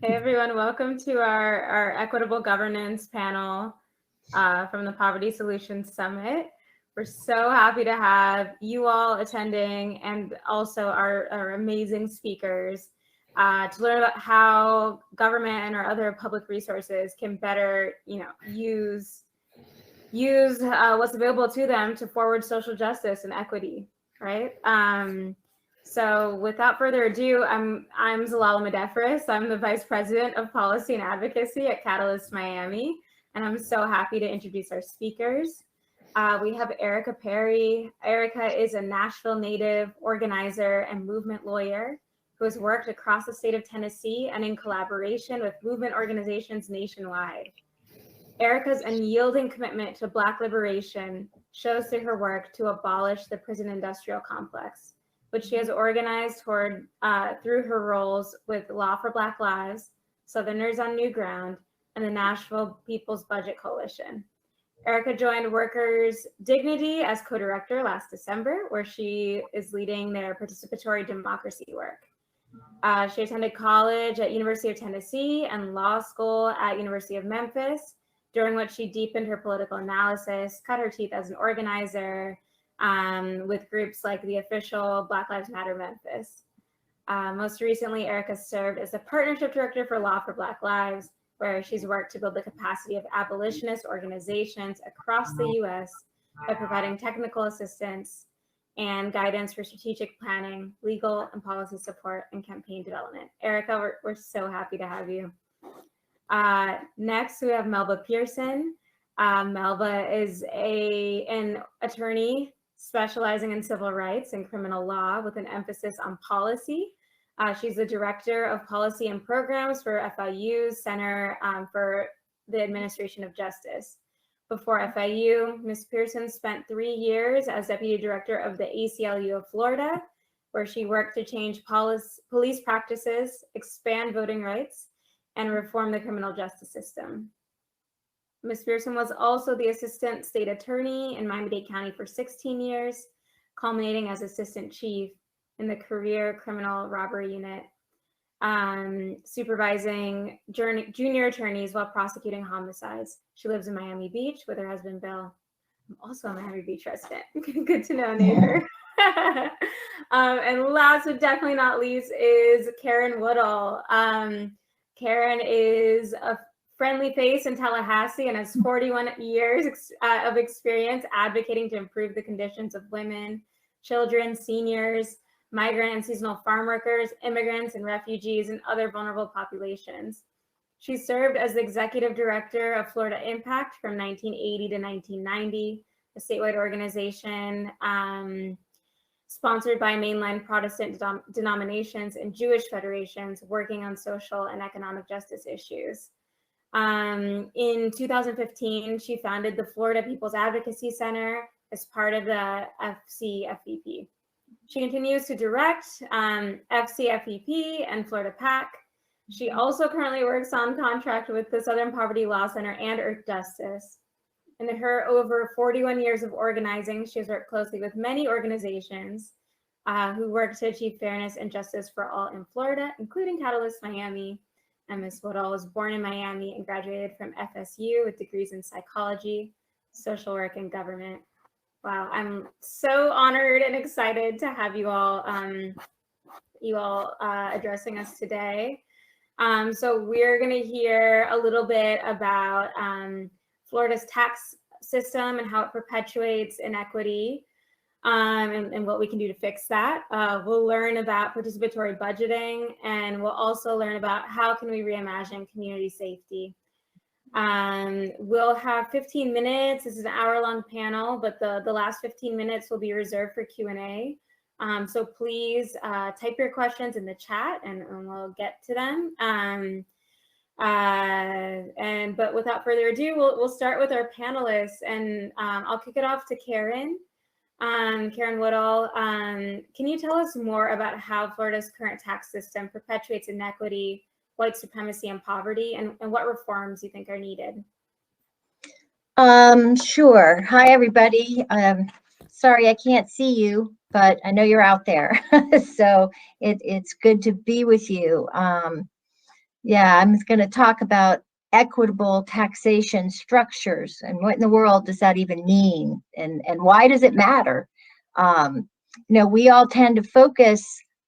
Hey everyone, welcome to our Equitable Governance panel from the Poverty Solutions Summit. We're so happy to have you all attending and also our amazing speakers to learn about how government and our other public resources can better, use what's available to them to forward social justice and equity, right? So without further ado, I'm Zelalem Adefris. I'm the Vice President of Policy and Advocacy at Catalyst Miami, and I'm so happy to introduce our speakers. We have Erica Perry. Erica is a Nashville native, organizer, and movement lawyer who has worked across the state of Tennessee and in collaboration with movement organizations nationwide. Erica's unyielding commitment to Black liberation shows through her work to abolish the prison industrial complex, which she has organized toward through her roles with Law for Black Lives, Southerners on New Ground, and the Nashville People's Budget Coalition. Erica joined Workers' Dignity as co-director last December, where she is leading their participatory democracy work. She attended college at University of Tennessee and law school at University of Memphis, during which she deepened her political analysis, cut her teeth as an organizer, with groups like the official Black Lives Matter Memphis. Most recently, Erica served as the partnership director for Law for Black Lives, where she's worked to build the capacity of abolitionist organizations across the U.S. by providing technical assistance and guidance for strategic planning, legal and policy support, and campaign development. Erica, we're so happy to have you. Next, we have Melba Pearson. Melba is an attorney specializing in civil rights and criminal law with an emphasis on policy. She's the director of policy and programs for FIU's Center for the Administration of Justice. Before FIU, Ms. Pearson spent 3 years as deputy director of the ACLU of Florida, where she worked to change police practices, expand voting rights, and reform the criminal justice system. Ms. Pearson was also the assistant state attorney in Miami-Dade County for 16 years, culminating as assistant chief in the career criminal robbery unit, supervising junior attorneys while prosecuting homicides. She lives in Miami Beach with her husband, Bill. I'm also a Miami Beach resident. Good to know, neighbor. And last but definitely not least is Karen Woodall. Karen is a friendly face in Tallahassee and has 41 years of experience advocating to improve the conditions of women, children, seniors, migrant and seasonal farm workers, immigrants and refugees, and other vulnerable populations. She served as the executive director of Florida Impact from 1980 to 1990, a statewide organization sponsored by mainline Protestant denominations and Jewish federations working on social and economic justice issues. In 2015, she founded the Florida People's Advocacy Center as part of the FCFEP. She continues to direct FCFEP and Florida PAC. She also currently works on contract with the Southern Poverty Law Center and Earth Justice. In her over 41 years of organizing, she has worked closely with many organizations who work to achieve fairness and justice for all in Florida, including Catalyst Miami. And Ms. Woodall was born in Miami and graduated from FSU with degrees in psychology, social work, and government. Wow, I'm so honored and excited to have you all addressing us today. So we're going to hear a little bit about Florida's tax system and how it perpetuates inequity, and what we can do to fix that. We'll learn about participatory budgeting, and we'll also learn about how can we reimagine community safety. We'll have 15 minutes. This is an hour-long panel, but the last 15 minutes will be reserved for Q&A. So please type your questions in the chat and we'll get to them. But without further ado, we'll start with our panelists, and I'll kick it off to Karen. Karen Woodall, can you tell us more about how Florida's current tax system perpetuates inequity, white supremacy, and poverty, and what reforms you think are needed? Sure. Hi, everybody. Sorry I can't see you, but I know you're out there. So it's good to be with you. Yeah, I'm going to talk about equitable taxation structures and what in the world does that even mean, and why does it matter? We all tend to focus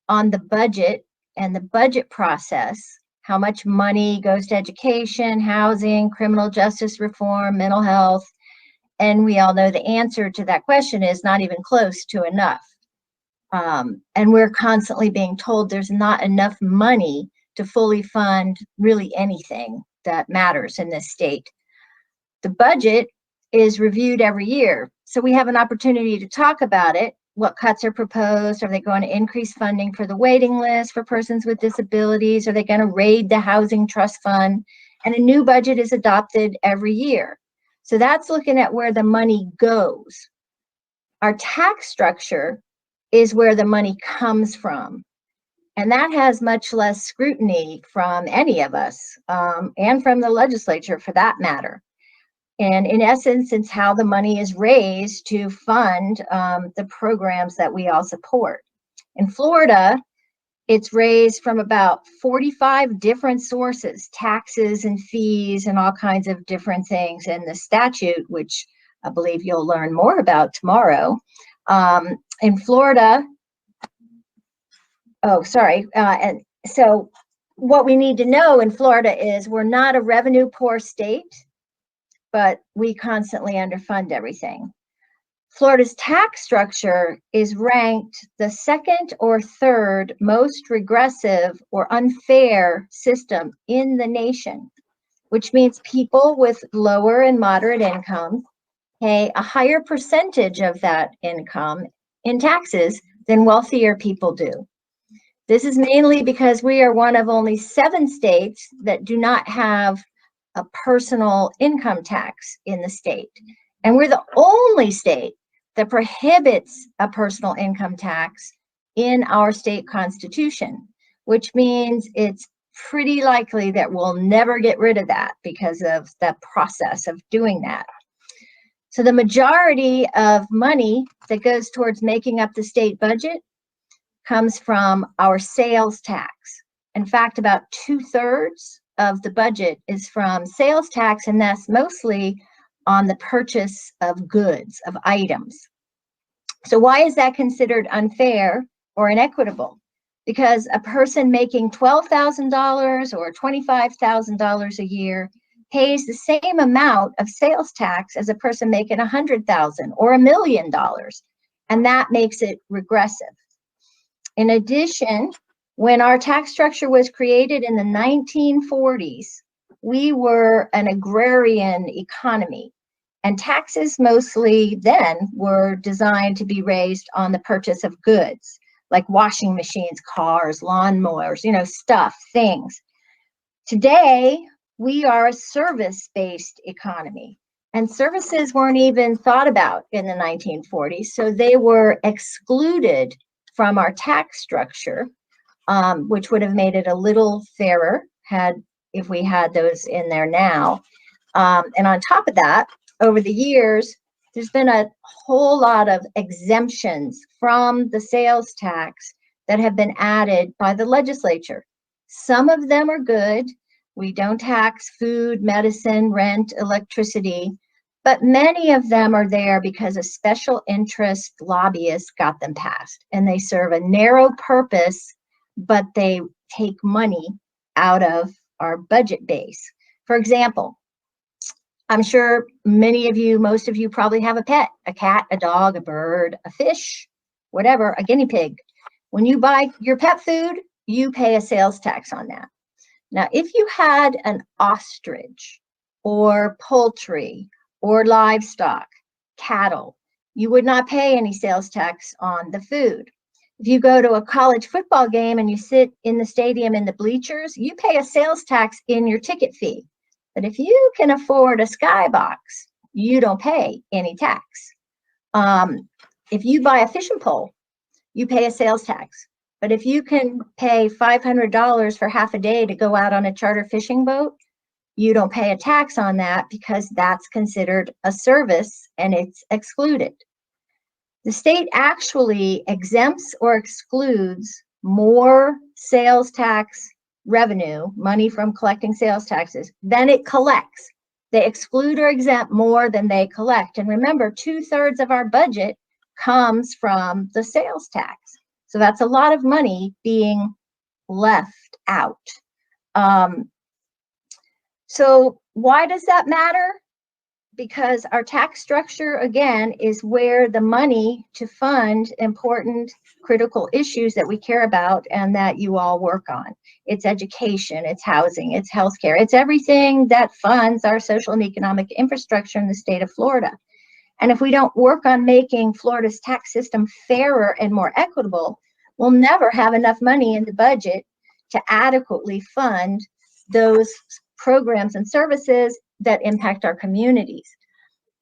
on the budget and the budget process, how much money goes to education, housing, criminal justice reform, mental health, and we all know the answer to that question is not even close to enough. And we're constantly being told there's not enough money to fully fund really anything that matters in this state. The budget is reviewed every year, so we have an opportunity to talk about it. What cuts are proposed? Are they going to increase funding for the waiting list for persons with disabilities? Are they going to raid the housing trust fund? And a new budget is adopted every year. So that's looking at where the money goes. Our tax structure is where the money comes from. And that has much less scrutiny from any of us, and from the legislature for that matter. And in essence, it's how the money is raised to fund the programs that we all support. In Florida, it's raised from about 45 different sources, taxes and fees and all kinds of different things. And the statute, which I believe you'll learn more about tomorrow, in Florida, and so what we need to know in Florida is we're not a revenue poor state, but we constantly underfund everything. Florida's tax structure is ranked the second or third most regressive or unfair system in the nation, which means people with lower and moderate income pay a higher percentage of that income in taxes than wealthier people do. This is mainly because we are one of only 7 states that do not have a personal income tax in the state. And we're the only state that prohibits a personal income tax in our state constitution, which means it's pretty likely that we'll never get rid of that because of the process of doing that. So the majority of money that goes towards making up the state budget comes from our sales tax. In fact, about 2/3 of the budget is from sales tax, and that's mostly on the purchase of goods, of items. So why is that considered unfair or inequitable? Because a person making $12,000 or $25,000 a year pays the same amount of sales tax as a person making $100,000 or $1 million, and that makes it regressive. In addition, when our tax structure was created in the 1940s, we were an agrarian economy, and taxes mostly then were designed to be raised on the purchase of goods, like washing machines, cars, lawnmowers, stuff, things. Today, we are a service-based economy, and services weren't even thought about in the 1940s, so they were excluded from our tax structure, which would have made it a little fairer if we had those in there now. And on top of that, over the years, there's been a whole lot of exemptions from the sales tax that have been added by the legislature. Some of them are good. We don't tax food, medicine, rent, electricity, but many of them are there because a special interest lobbyist got them passed, and they serve a narrow purpose, but they take money out of our budget base. For example, I'm sure most of you probably have a pet, a cat, a dog, a bird, a fish, whatever, a guinea pig. When you buy your pet food, you pay a sales tax on that. Now, if you had an ostrich or poultry or livestock, cattle, you would not pay any sales tax on the food. If you go to a college football game and you sit in the stadium in the bleachers, you pay a sales tax in your ticket fee. But if you can afford a skybox, you don't pay any tax. If you buy a fishing pole, you pay a sales tax. But if you can pay $500 for half a day to go out on a charter fishing boat, you don't pay a tax on that because that's considered a service and it's excluded. The state actually exempts or excludes more sales tax revenue, money from collecting sales taxes, than it collects. They exclude or exempt more than they collect. And remember, 2/3 of our budget comes from the sales tax. So that's a lot of money being left out. So why does that matter? Because our tax structure, again, is where the money to fund important critical issues that we care about and that you all work on. It's education, it's housing, it's healthcare, it's everything that funds our social and economic infrastructure in the state of Florida. And if we don't work on making Florida's tax system fairer and more equitable, we'll never have enough money in the budget to adequately fund those programs and services that impact our communities.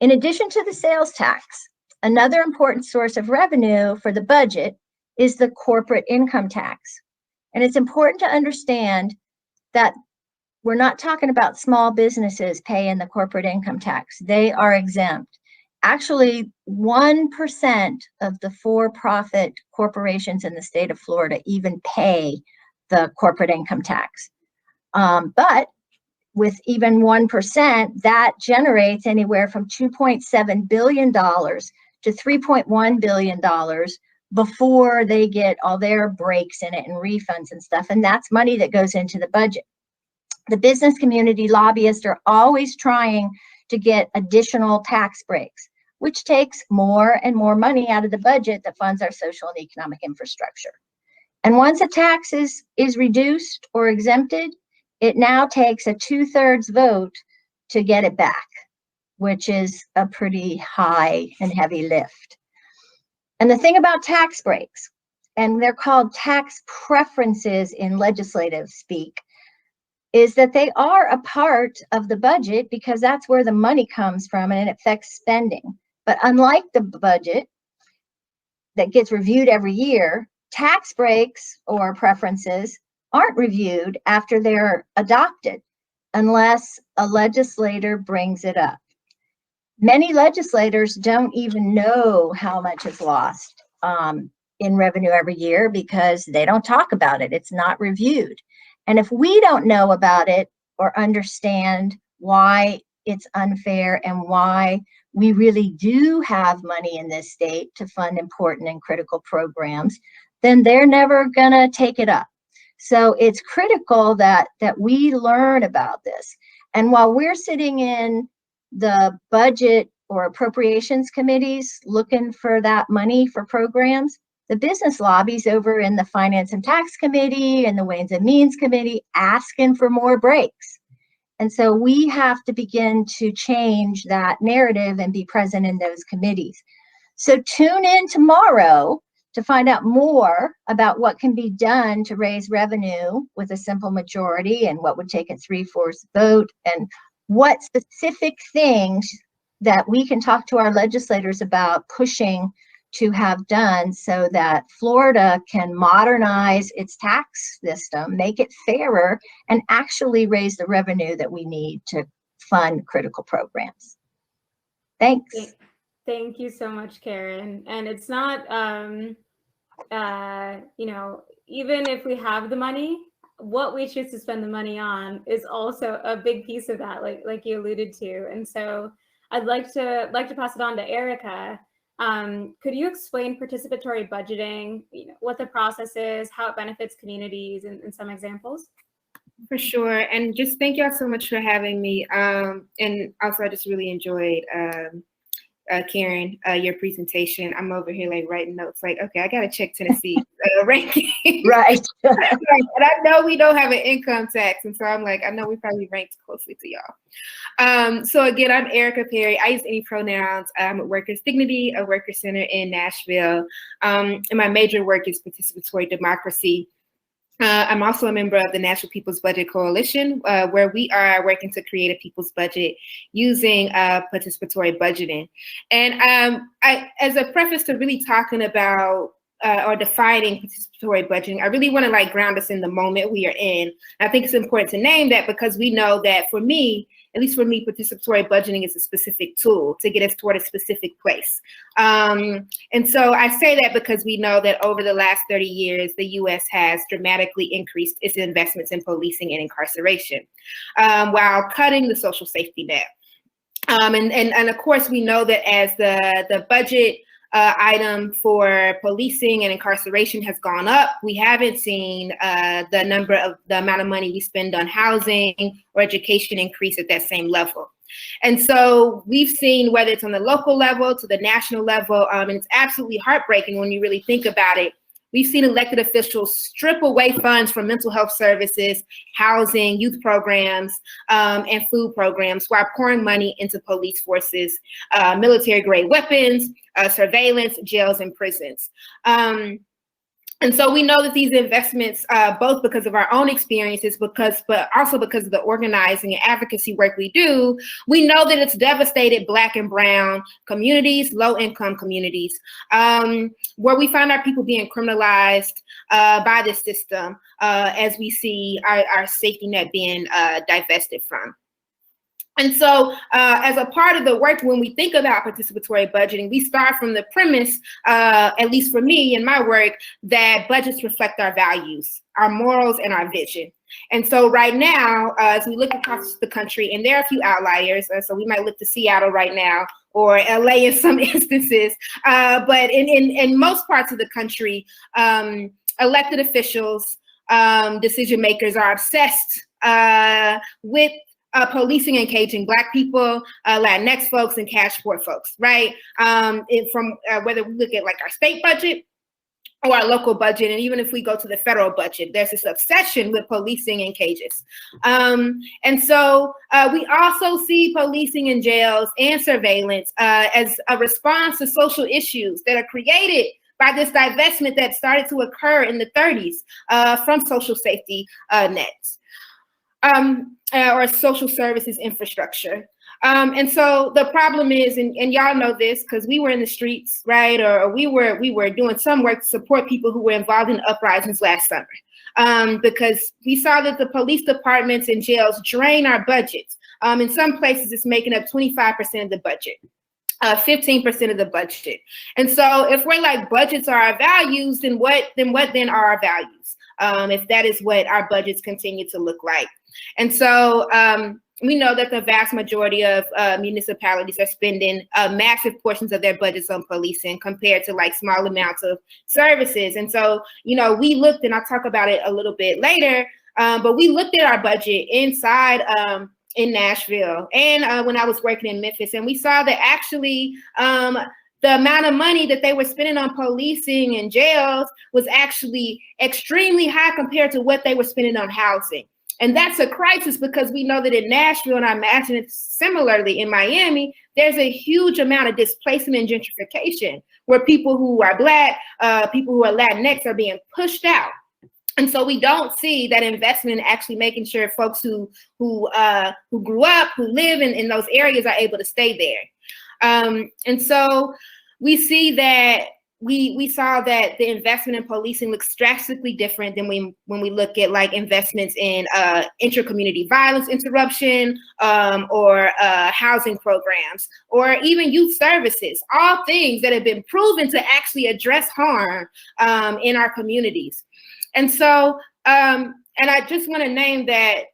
In addition to the sales tax, another important source of revenue for the budget is the corporate income tax. And it's important to understand that we're not talking about small businesses paying the corporate income tax. They are exempt. Actually, 1% of the for-profit corporations in the state of Florida even pay the corporate income tax. But with even 1%, that generates anywhere from $2.7 billion to $3.1 billion before they get all their breaks in it and refunds and stuff. And that's money that goes into the budget. The business community lobbyists are always trying to get additional tax breaks, which takes more and more money out of the budget that funds our social and economic infrastructure. And once a tax is reduced or exempted, it now takes a 2/3 vote to get it back, which is a pretty high and heavy lift. And the thing about tax breaks, and they're called tax preferences in legislative speak, is that they are a part of the budget because that's where the money comes from and it affects spending. But unlike the budget that gets reviewed every year, tax breaks or preferences aren't reviewed after they're adopted unless a legislator brings it up. Many legislators don't even know how much is lost in revenue every year because they don't talk about it. It's not reviewed. And if we don't know about it or understand why it's unfair and why we really do have money in this state to fund important and critical programs, then they're never gonna take it up. So it's critical that we learn about this. And while we're sitting in the budget or appropriations committees looking for that money for programs, the business lobbies over in the Finance and Tax Committee and the Ways and Means Committee asking for more breaks. And so we have to begin to change that narrative and be present in those committees. So tune in tomorrow to find out more about what can be done to raise revenue with a simple majority and what would take a 3/4 vote and what specific things that we can talk to our legislators about pushing to have done so that Florida can modernize its tax system, make it fairer, and actually raise the revenue that we need to fund critical programs. Thanks. Thank you so much, Karen. And it's not, even if we have the money, what we choose to spend the money on is also a big piece of that, like you alluded to. And so I'd like to pass it on to Erica. Could you explain participatory budgeting, what the process is, how it benefits communities, and some examples? For sure. And just thank y'all so much for having me. And also, I just really enjoyed Karen, your presentation. I'm over here like writing notes like, okay, I got to check Tennessee ranking. Right. And I know we don't have an income tax. And so I'm like, I know we probably ranked closely to y'all. So again, I'm Erica Perry. I use any pronouns. I'm at Workers Dignity, a worker center in Nashville. And my major work is participatory democracy. I'm also a member of the National People's Budget Coalition, where we are working to create a people's budget using participatory budgeting. And as a preface to really talking about or defining participatory budgeting, I really want to ground us in the moment we are in. I think it's important to name that because we know that for me, at least for me, participatory budgeting is a specific tool to get us toward a specific place. And so I say that because we know that over the last 30 years, the U.S. has dramatically increased its investments in policing and incarceration, while cutting the social safety net. And of course, we know that as the budget item for policing and incarceration has gone up, we haven't seen the amount of money we spend on housing or education increase at that same level. And so we've seen, whether it's on the local level to the national level, and it's absolutely heartbreaking when you really think about it. We've seen elected officials strip away funds from mental health services, housing, youth programs, and food programs while pouring money into police forces, military-grade weapons, surveillance, jails, and prisons. And so we know that these investments, both because of our own experiences, but also because of the organizing and advocacy work we do, we know that it's devastated Black and Brown communities, low-income communities, where we find our people being criminalized by this system as we see our safety net being divested from. And so as a part of the work, when we think about participatory budgeting, we start from the premise, at least for me in my work, that budgets reflect our values, our morals, and our vision. And so right now, as we look across the country, and there are a few outliers, so we might look to Seattle right now, or LA in some instances, but in most parts of the country, elected officials, decision makers are obsessed with policing and caging Black people, Latinx folks, and cash-poor folks, right? From whether we look at like our state budget or our local budget, and even if we go to the federal budget, there's this obsession with policing and cages. And so we also see policing in jails and surveillance as a response to social issues that are created by this divestment that started to occur in the 30s from social safety nets. Or social services infrastructure. And so the problem is, and y'all know this because we were in the streets, right? Or we were doing some work to support people who were involved in uprisings last summer. Because we saw that the police departments and jails drain our budgets. In some places, it's making up 25% of the budget. 15% of the budget. And so if we're like budgets are our values, then what then are our values? If that is what our budgets continue to look like. And so we know that the vast majority of municipalities are spending massive portions of their budgets on policing compared to like small amounts of services. And so, you know, we looked, and I'll talk about it a little bit later, but we looked at our budget inside in Nashville and when I was working in Memphis, and we saw that actually the amount of money that they were spending on policing and jails was actually extremely high compared to what they were spending on housing. And that's a crisis because we know that in Nashville, and I imagine it's similarly in Miami, there's a huge amount of displacement and gentrification where people who are Black, people who are Latinx are being pushed out. And so we don't see that investment in actually making sure folks who grew up, who live in those areas are able to stay there. And so we see that we saw that the investment in policing looks drastically different than when we look at like investments in intra-community violence interruption or housing programs or even youth services, all things that have been proven to actually address harm in our communities. And so, and I just want to name that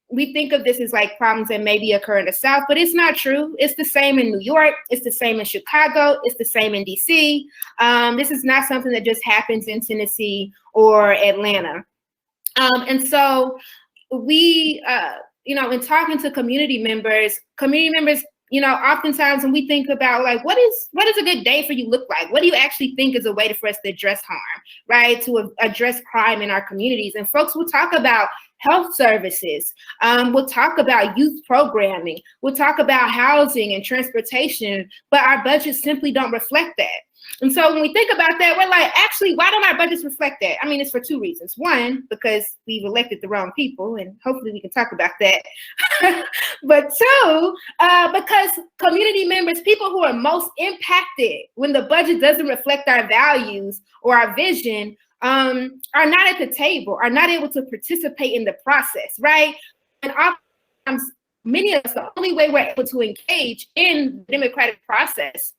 we think of this as like problems that maybe occur in the South, but it's not true. It's the same in New York. It's the same in Chicago. It's the same in DC. This is not something that just happens in Tennessee or Atlanta. And so we, you know, in talking to community members, you know, oftentimes when we think about like, what does a good day for you look like? What do you actually think is a way for us to address harm, right? To address crime in our communities. And folks will talk about health services. We'll talk about youth programming. We'll talk about housing and transportation, but our budgets simply don't reflect that. And so when we think about that, we're like, actually, why don't our budgets reflect that? I mean, it's for two reasons. One, because we've elected the wrong people, and hopefully we can talk about that. But two, because community members, people who are most impacted when the budget doesn't reflect our values or our vision, are not at the table, are not able to participate in the process, right? And oftentimes many of us, the only way we're able to engage in the democratic process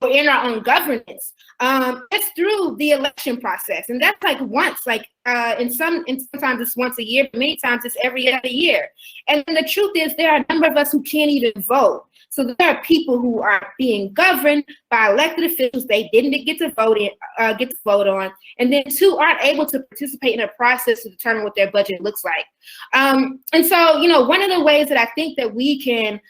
or in our own governance, it's through the election process. And that's like once, and sometimes it's once a year, but many times it's every other year. And the truth is there are a number of us who can't even vote. So there are people who are being governed by elected officials they didn't get to vote on, and then two, aren't able to participate in a process to determine what their budget looks like. And so, one of the ways that I think that we can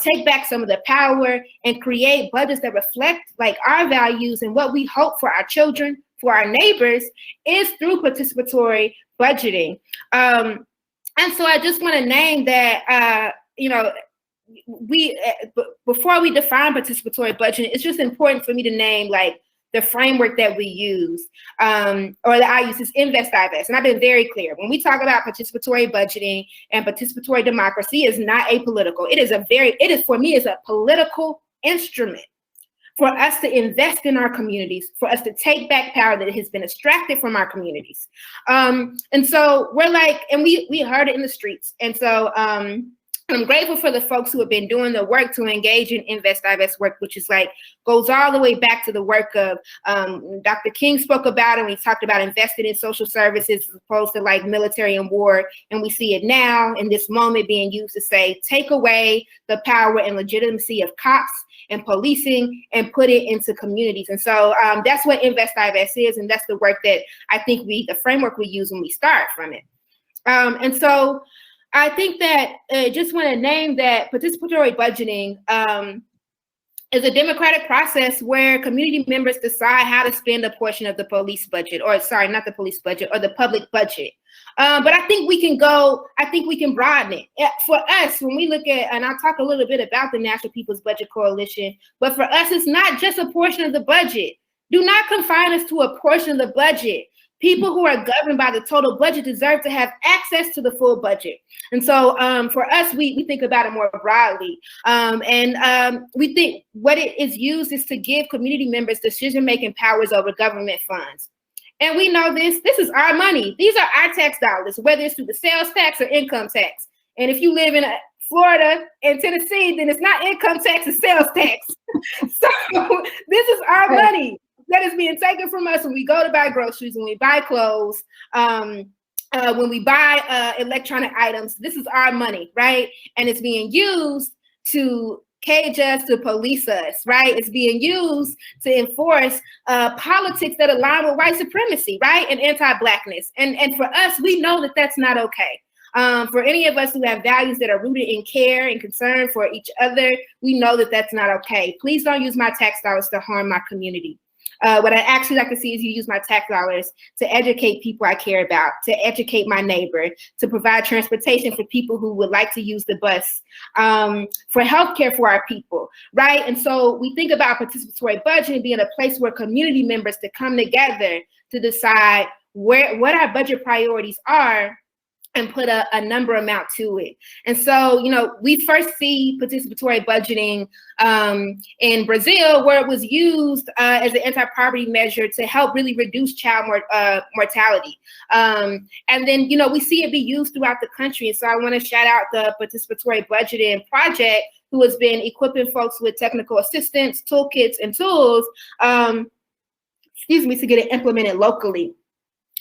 take back some of the power and create budgets that reflect like our values and what we hope for our children, for our neighbors, is through participatory budgeting. And so I just want to name that, before we define participatory budgeting, it's just important for me to name like the framework that we use, or that I use, is invest, divest. And I've been very clear. When we talk about participatory budgeting and participatory democracy, is not apolitical. It is for me, is a political instrument for us to invest in our communities, for us to take back power that has been extracted from our communities. And so we're like, and we heard it in the streets. And so I'm grateful for the folks who have been doing the work to engage in invest, divest work, which is like, goes all the way back to the work of Dr. King spoke about, and we talked about investing in social services as opposed to like military and war. And we see it now in this moment being used to say, take away the power and legitimacy of cops and policing and put it into communities. And so that's what invest, divest is. And that's the work that I think the framework we use when we start from it. And so I think that just want to name that participatory budgeting is a democratic process where community members decide how to spend a portion of the police budget, or sorry, not the police budget, or the public budget. But I think we can broaden it. For us, when we look at, and I'll talk a little bit about the National People's Budget Coalition, but for us, it's not just a portion of the budget. Do not confine us to a portion of the budget. People who are governed by the total budget deserve to have access to the full budget. And so for us, we think about it more broadly. We think what it is used is to give community members decision-making powers over government funds. And we know this is our money. These are our tax dollars, whether it's through the sales tax or income tax. And if you live in Florida and Tennessee, then it's not income tax, it's sales tax. So this is our money that is being taken from us when we go to buy groceries, when we buy clothes, when we buy electronic items. This is our money, right? And it's being used to cage us, to police us, right? It's being used to enforce politics that align with white supremacy, right? And anti-Blackness. And for us, we know that that's not okay. For any of us who have values that are rooted in care and concern for each other, we know that that's not okay. Please don't use my tax dollars to harm my community. What I actually like to see is you use my tax dollars to educate people I care about, to educate my neighbor, to provide transportation for people who would like to use the bus, for healthcare for our people, right? And so we think about participatory budgeting being a place where community members to come together to decide what our budget priorities are and put a number amount to it. And so, we first see participatory budgeting in Brazil, where it was used as an anti-poverty measure to help really reduce child mortality. And then, we see it be used throughout the country. And so I want to shout out the Participatory Budgeting Project, who has been equipping folks with technical assistance, toolkits, and tools, to get it implemented locally.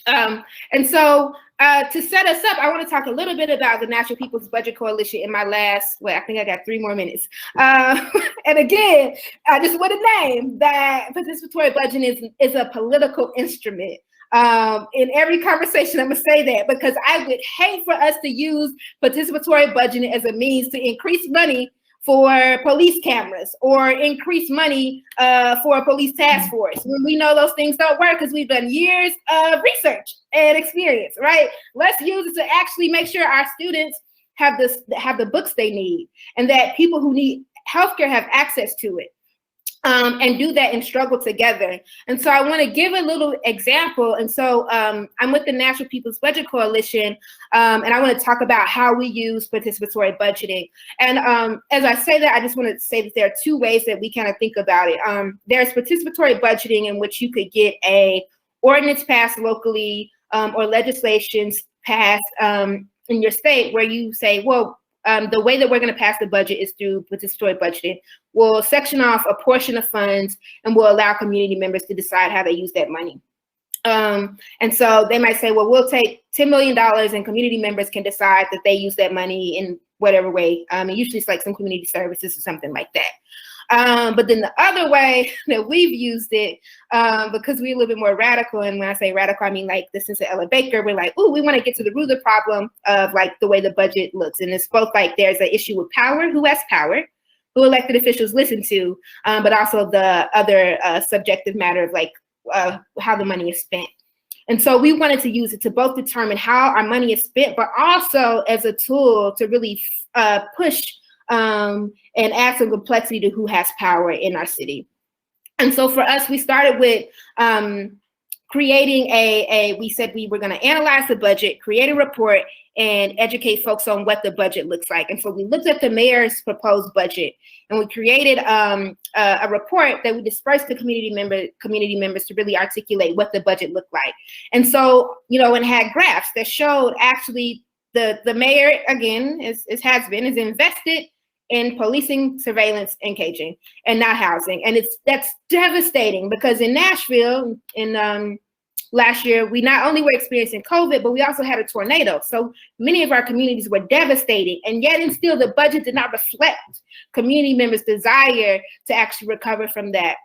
And so to set us up, I want to talk a little bit about the National People's Budget Coalition in my last, I think I got 3 more minutes. And again, I just want to name that participatory budgeting is a political instrument. In every conversation, I'm going to say that, because I would hate for us to use participatory budgeting as a means to increase money for police cameras or increase money for a police task force, when we know those things don't work because we've done years of research and experience, right? Let's use it to actually make sure our students have the books they need, and that people who need healthcare have access to it. And do that and struggle together. And so I want to give a little example. And so I'm with the National People's Budget Coalition, and I want to talk about how we use participatory budgeting. And as I say that, I just want to say that there are 2 ways that we kind of think about it. There's participatory budgeting, in which you could get a ordinance passed locally or legislations passed in your state, where you say, well, the way that we're going to pass the budget is through participatory budgeting. We'll section off a portion of funds and we'll allow community members to decide how they use that money. And so they might say, well, we'll take $10 million and community members can decide that they use that money in whatever way. And usually it's like some community services or something like that. But then the other way that we've used it, because we're a little bit more radical, and when I say radical, I mean like this is Ella Baker, we're like, oh, we want to get to the root of the problem of like the way the budget looks. And it's both like there's an issue with power, who has power, who elected officials listen to, but also the other subjective matter of like how the money is spent. And so we wanted to use it to both determine how our money is spent, but also as a tool to really push and add some complexity to who has power in our city. And so for us, we started with creating we said we were going to analyze the budget, create a report, and educate folks on what the budget looks like. And so we looked at the mayor's proposed budget, and we created a report that we dispersed to community members to really articulate what the budget looked like. And so, and had graphs that showed actually the mayor, again, is invested in policing, surveillance, and caging, and not housing. And that's devastating because in Nashville, last year, we not only were experiencing COVID, but we also had a tornado. So many of our communities were devastated, and yet and still the budget did not reflect community members' desire to actually recover from that.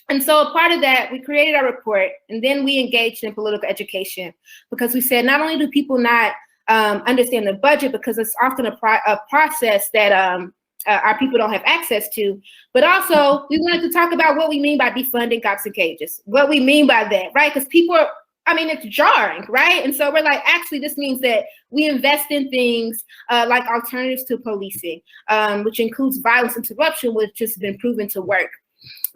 And so a part of that, we created our report, and then we engaged in political education because we said not only do people not understand the budget because it's often a process that our people don't have access to, but also we wanted to talk about what we mean by defunding cops and cages, what we mean by that, right? Because people are, it's jarring, right? And so we're like, actually, this means that we invest in things like alternatives to policing, which includes violence interruption, which has been proven to work.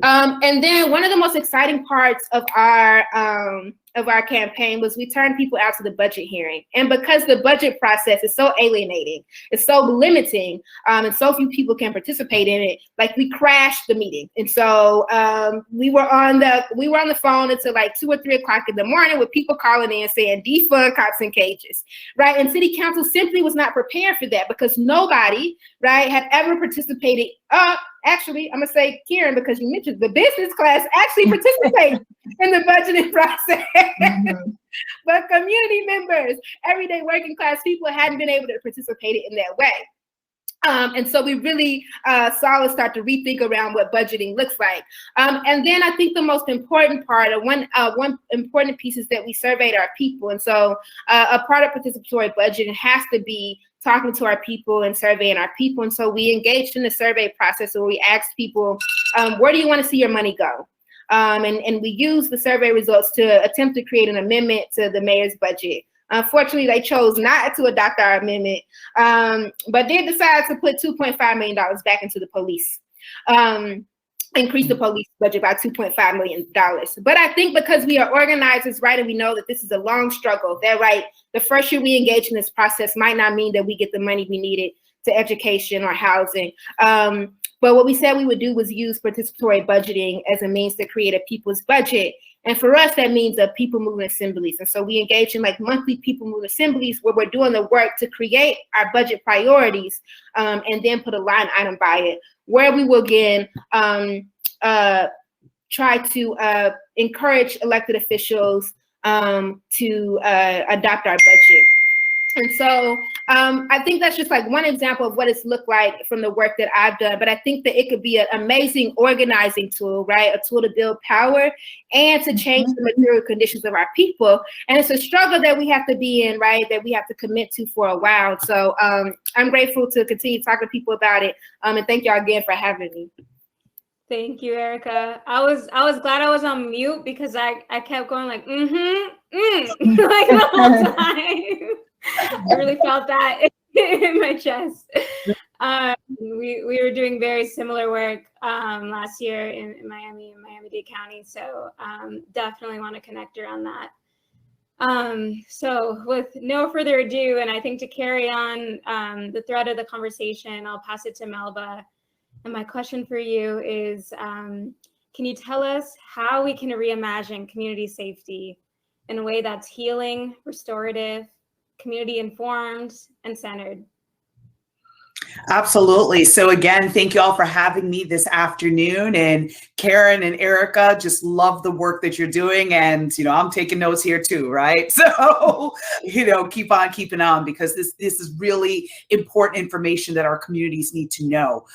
And then one of the most exciting parts of our campaign was we turned people out to the budget hearing. And because the budget process is so alienating, it's so limiting, and so few people can participate in it, like we crashed the meeting. And so we were on the phone until like 2 or 3 o'clock in the morning with people calling in saying defund cops and cages, right? And city council simply was not prepared for that because nobody, right, had ever participated. Actually, I'm gonna say Karen, because you mentioned the business class actually participated in the budgeting process. Mm-hmm. But community members, everyday working class people hadn't been able to participate in that way. And so we really saw us start to rethink around what budgeting looks like. And then I think the most important part, or one important piece, is that we surveyed our people. And so a part of participatory budgeting has to be talking to our people and surveying our people. And so we engaged in the survey process where we asked people, where do you want to see your money go? And we used the survey results to attempt to create an amendment to the mayor's budget. Unfortunately, they chose not to adopt our amendment, but did decide to put $2.5 million back into the police. Increase the police budget by $2.5 million. But I think because we are organizers, right, and we know that this is a long struggle, that, right, the first year we engage in this process might not mean that we get the money we needed to education or housing. But what we said we would do was use participatory budgeting as a means to create a people's budget. And for us, that means people movement assemblies. And so we engage in like monthly people movement assemblies where we're doing the work to create our budget priorities and then put a line item by it, where we will again try to encourage elected officials to adopt our budget. And so I think that's just like one example of what it's looked like from the work that I've done. But I think that it could be an amazing organizing tool, right? A tool to build power and to change the material conditions of our people. And it's a struggle that we have to be in, right? That we have to commit to for a while. So I'm grateful to continue talking to people about it. And thank y'all again for having me. Thank you, Erica. I was glad I was on mute because I kept going like, like the whole time. I really felt that in my chest. We were doing very similar work last year in Miami-Dade County. So definitely want to connect around that. So with no further ado, and I think to carry on the thread of the conversation, I'll pass it to Melba. And my question for you is, can you tell us how we can reimagine community safety in a way that's healing, restorative, community informed, and centered? Absolutely. So again, thank you all for having me this afternoon. And Karen and Erica, just love the work that you're doing. And, I'm taking notes here too, right? So, keep on keeping on, because this is really important information that our communities need to know.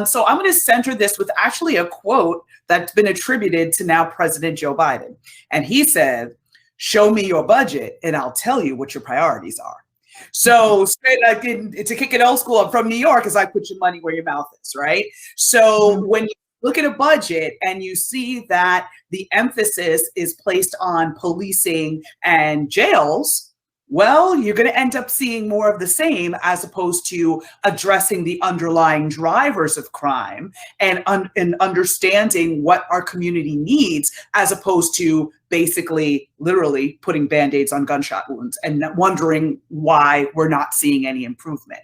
So I'm going to center this with actually a quote that's been attributed to now President Joe Biden. And he said, "Show me your budget and I'll tell you what your priorities are." So to kick it old school, I'm from New York, is like, put your money where your mouth is, right? So when you look at a budget and you see that the emphasis is placed on policing and jails, well, you're going to end up seeing more of the same, as opposed to addressing the underlying drivers of crime and understanding what our community needs, as opposed to basically literally putting Band-Aids on gunshot wounds and wondering why we're not seeing any improvement.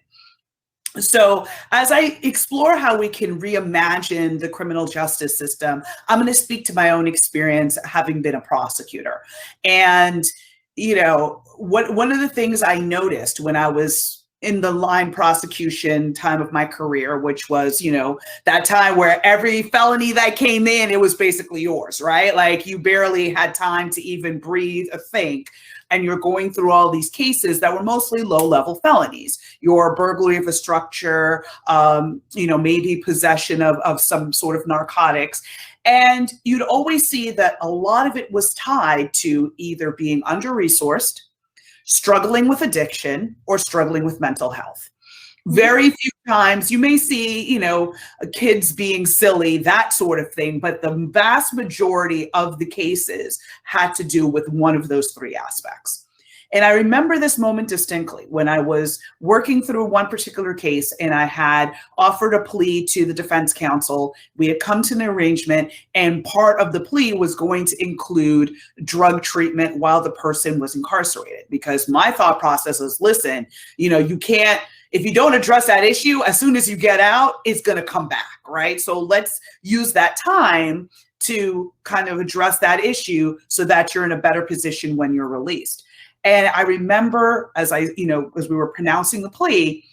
So as I explore how we can reimagine the criminal justice system, I'm going to speak to my own experience having been a prosecutor. And one of the things I noticed when I was in the line prosecution time of my career, which was, that time where every felony that came in, it was basically yours, right? Like, you barely had time to even breathe or think. And you're going through all these cases that were mostly low-level felonies. Your burglary of a structure, maybe possession of some sort of narcotics. And you'd always see that a lot of it was tied to either being under-resourced, struggling with addiction, or struggling with mental health. Very few times you may see, kids being silly, that sort of thing, but the vast majority of the cases had to do with one of those three aspects. And I remember this moment distinctly when I was working through one particular case, and I had offered a plea to the defense counsel. We had come to an arrangement, and part of the plea was going to include drug treatment while the person was incarcerated. Because my thought process was, listen, you can't, if you don't address that issue, as soon as you get out, it's going to come back, right? So let's use that time to kind of address that issue so that you're in a better position when you're released. And I remember as we were pronouncing the plea,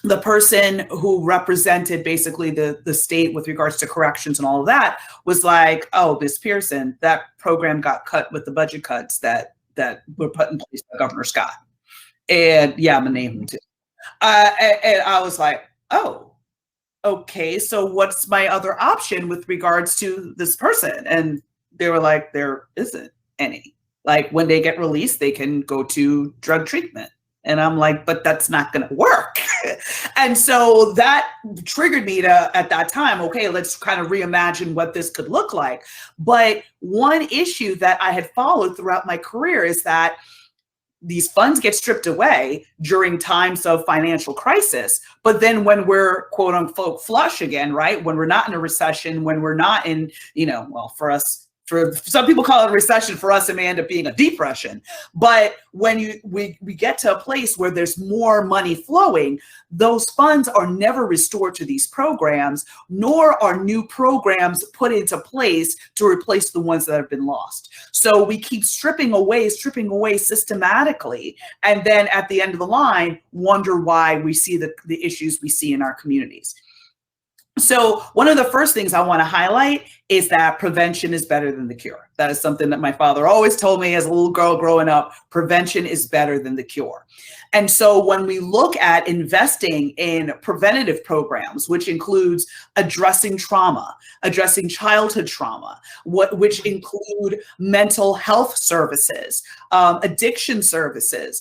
the person who represented basically the state with regards to corrections and all of that was like, "Oh, Ms. Pearson, that program got cut with the budget cuts that were put in place by Governor Scott." And yeah, I'm gonna name him too. And I was like, "Oh, okay, so what's my other option with regards to this person?" And they were like, "There isn't any. Like, when they get released, they can go to drug treatment." And I'm like, "But that's not going to work." And so that triggered me to, at that time, okay, let's kind of reimagine what this could look like. But one issue that I had followed throughout my career is that these funds get stripped away during times of financial crisis. But then when we're quote unquote flush again, right? When we're not in a recession, when we're not in, for us, for some people call it a recession, for us it may end up being a depression. But when we get to a place where there's more money flowing, those funds are never restored to these programs, nor are new programs put into place to replace the ones that have been lost. So we keep stripping away systematically, and then at the end of the line, wonder why we see the issues we see in our communities. So one of the first things I want to highlight is that prevention is better than the cure. That is something that my father always told me as a little girl growing up. Prevention is better than the cure. And so when we look at investing in preventative programs, which includes addressing trauma, addressing childhood trauma, which include mental health services, addiction services,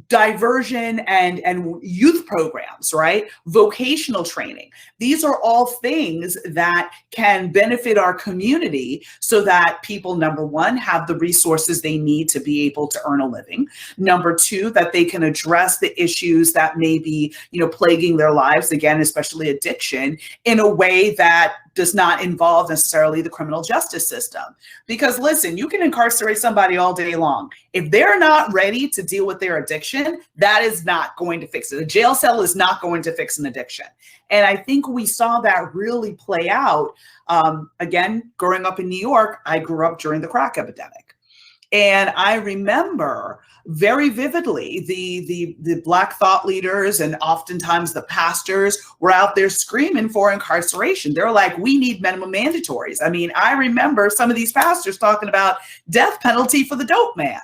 diversion and youth programs, right? Vocational training. These are all things that can benefit our community so that people, number one, have the resources they need to be able to earn a living. Number two, that they can address the issues that may be, plaguing their lives, again, especially addiction, in a way that does not involve necessarily the criminal justice system. Because listen, you can incarcerate somebody all day long. If they're not ready to deal with their addiction, that is not going to fix it. A jail cell is not going to fix an addiction. And I think we saw that really play out. Again, growing up in New York, I grew up during the crack epidemic. And I remember very vividly the Black thought leaders and oftentimes the pastors were out there screaming for incarceration. They're like, we need minimum mandatories. I mean, I remember some of these pastors talking about death penalty for the dope man.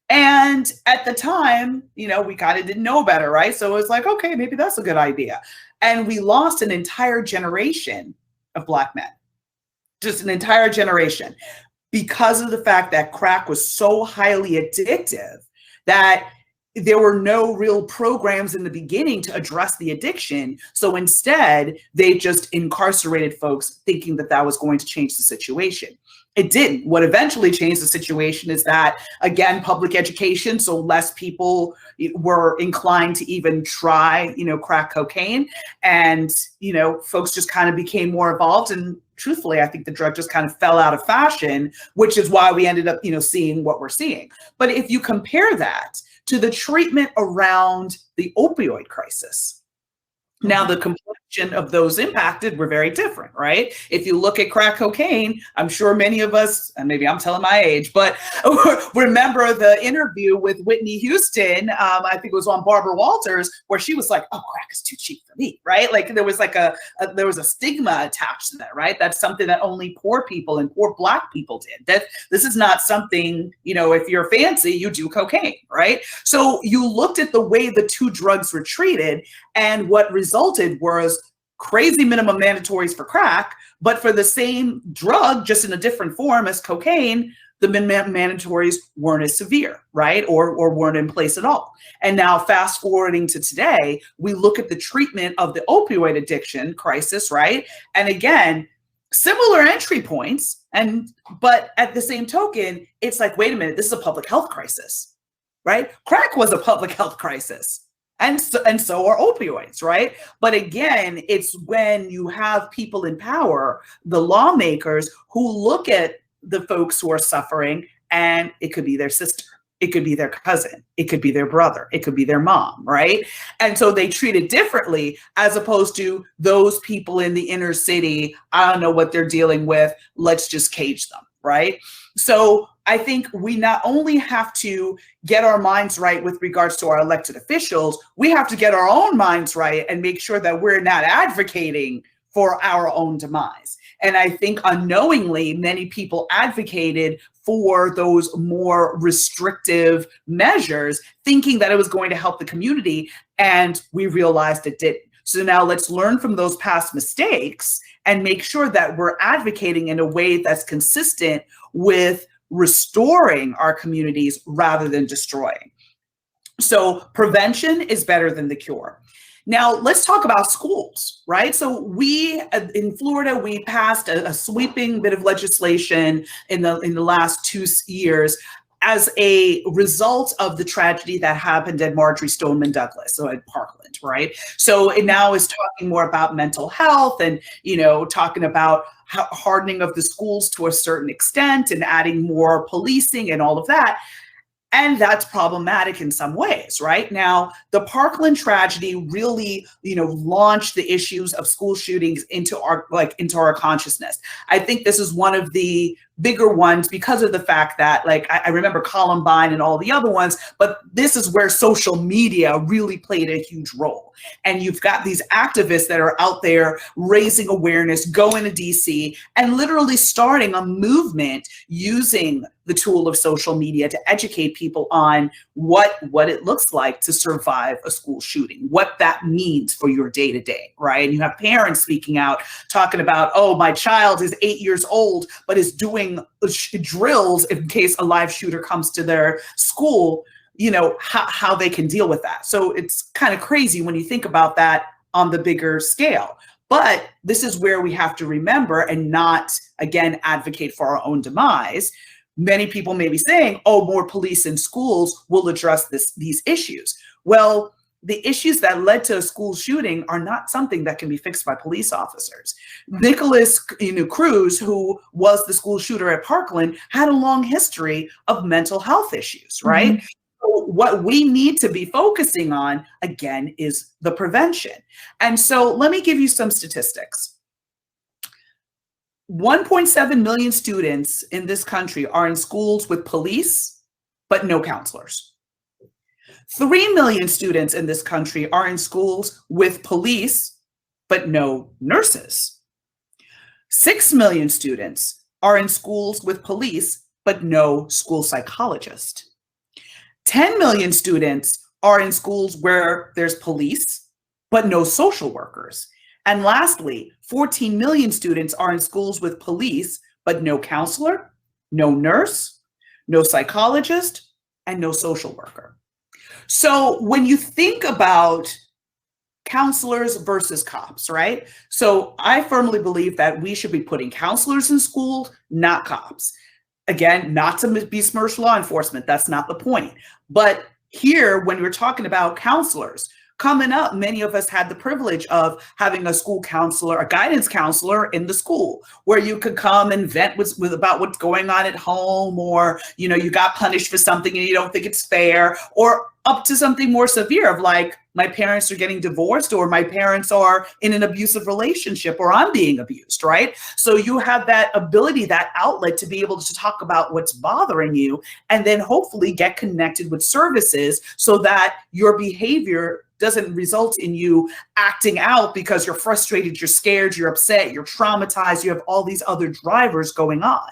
And at the time, you know, we kind of didn't know better, right? So it was like, okay, maybe that's a good idea. And we lost an entire generation of Black men, just an entire generation, because of the fact that crack was so highly addictive that there were no real programs in the beginning to address the addiction. So instead, they just incarcerated folks thinking that that was going to change the situation. It didn't. What eventually changed the situation is that, again, public education, so less people were inclined to even try, you know, crack cocaine, and, you know, folks just kind of became more involved. And truthfully, I think the drug just kind of fell out of fashion, which is why we ended up, you know, seeing what we're seeing. But if you compare that to the treatment around the opioid crisis, now the complexion of those impacted were very different, right? If you look at crack cocaine, I'm sure many of us, and maybe I'm telling my age, but remember the interview with Whitney Houston, I think it was on Barbara Walters, where she was like, oh, crack is too cheap for me, right? Like there was like there was a stigma attached to that, right? That's something that only poor people and poor Black people did. That this is not something, you know, if you're fancy, you do cocaine, right? So you looked at the way the two drugs were treated, and what resulted was crazy minimum mandatories for crack, but for the same drug, just in a different form as cocaine, the minimum mandatories weren't as severe, right? Or weren't in place at all. And now fast forwarding to today, we look at the treatment of the opioid addiction crisis, right? And again, similar entry points, but at the same token, it's like, wait a minute, this is a public health crisis, right? Crack was a public health crisis. And so are opioids, right? But again, it's when you have people in power, the lawmakers, who look at the folks who are suffering, and it could be their sister, it could be their cousin, it could be their brother, it could be their mom, right? And so they treat it differently, as opposed to those people in the inner city, I don't know what they're dealing with, let's just cage them, right? So I think we not only have to get our minds right with regards to our elected officials, we have to get our own minds right and make sure that we're not advocating for our own demise. And I think unknowingly, many people advocated for those more restrictive measures, thinking that it was going to help the community, and we realized it didn't. So now let's learn from those past mistakes and make sure that we're advocating in a way that's consistent with restoring our communities rather than destroying. So prevention is better than the cure. Now let's talk about schools, right? So we, in Florida, we passed a sweeping bit of legislation in the last 2 years as a result of the tragedy that happened at Marjory Stoneman Douglas, so at Parkland, right? So it now is talking more about mental health and, you know, talking about hardening of the schools to a certain extent and adding more policing and all of that. And that's problematic in some ways, right? Now, the Parkland tragedy really, you know, launched the issues of school shootings into our consciousness. I think this is one of the bigger ones because of the fact that, like, I remember Columbine and all the other ones, but this is where social media really played a huge role. And you've got these activists that are out there raising awareness, going to DC, and literally starting a movement using the tool of social media to educate people on what it looks like to survive a school shooting, what that means for your day-to-day, right? And you have parents speaking out, talking about, oh, my child is 8 years old, but is doing drills in case a live shooter comes to their school, you know, how they can deal with that. So it's kind of crazy when you think about that on the bigger scale. But this is where we have to remember and not, again, advocate for our own demise. Many people may be saying, oh, more police in schools will address these issues. Well, the issues that led to a school shooting are not something that can be fixed by police officers. Nicholas Cruz, who was the school shooter at Parkland, had a long history of mental health issues, right? Mm-hmm. So what we need to be focusing on, again, is the prevention. And so let me give you some statistics. 1.7 million students in this country are in schools with police, but no counselors. 3 million students in this country are in schools with police, but no nurses. 6 million students are in schools with police, but no school psychologist. 10 million students are in schools where there's police, but no social workers. And lastly, 14 million students are in schools with police, but no counselor, no nurse, no psychologist, and no social worker. So when you think about counselors versus cops, right? So I firmly believe that we should be putting counselors in schools, not cops. Again, not to besmirch law enforcement, that's not the point. But here, when we're talking about counselors, coming up, many of us had the privilege of having a school counselor, a guidance counselor in the school, where you could come and vent with about what's going on at home, or, you know, you got punished for something and you don't think it's fair, or up to something more severe of like, my parents are getting divorced, or my parents are in an abusive relationship, or I'm being abused, right? So you have that ability, that outlet to be able to talk about what's bothering you, and then hopefully get connected with services so that your behavior doesn't result in you acting out because you're frustrated, you're scared, you're upset, you're traumatized, you have all these other drivers going on.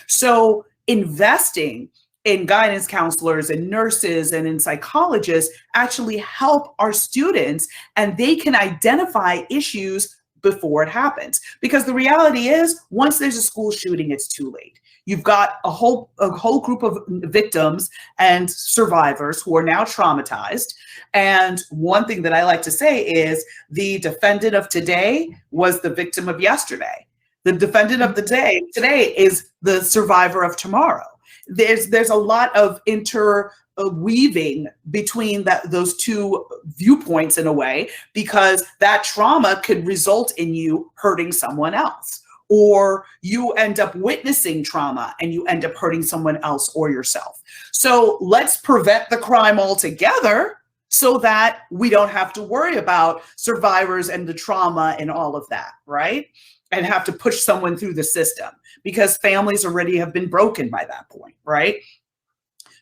So investing in guidance counselors and nurses and in psychologists actually help our students, and they can identify issues before it happens. Because the reality is, once there's a school shooting, it's too late. You've got a whole group of victims and survivors who are now traumatized. And one thing that I like to say is the defendant of today was the victim of yesterday. The defendant of the day today is the survivor of tomorrow. There's a lot of interweaving between those two viewpoints in a way, because that trauma could result in you hurting someone else, or you end up witnessing trauma and you end up hurting someone else or yourself. So let's prevent the crime altogether so that we don't have to worry about survivors and the trauma and all of that, right? And have to push someone through the system, because families already have been broken by that point, right?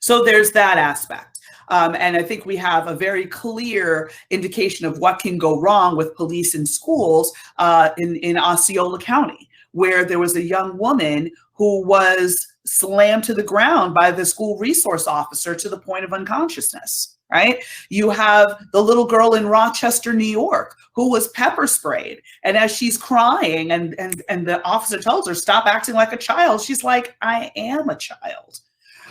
So there's that aspect. And I think we have a very clear indication of what can go wrong with police in schools in Osceola County, where there was a young woman who was slammed to the ground by the school resource officer to the point of unconsciousness. Right? You have the little girl in Rochester, New York, who was pepper sprayed. And as she's crying and the officer tells her, stop acting like a child, she's like, I am a child.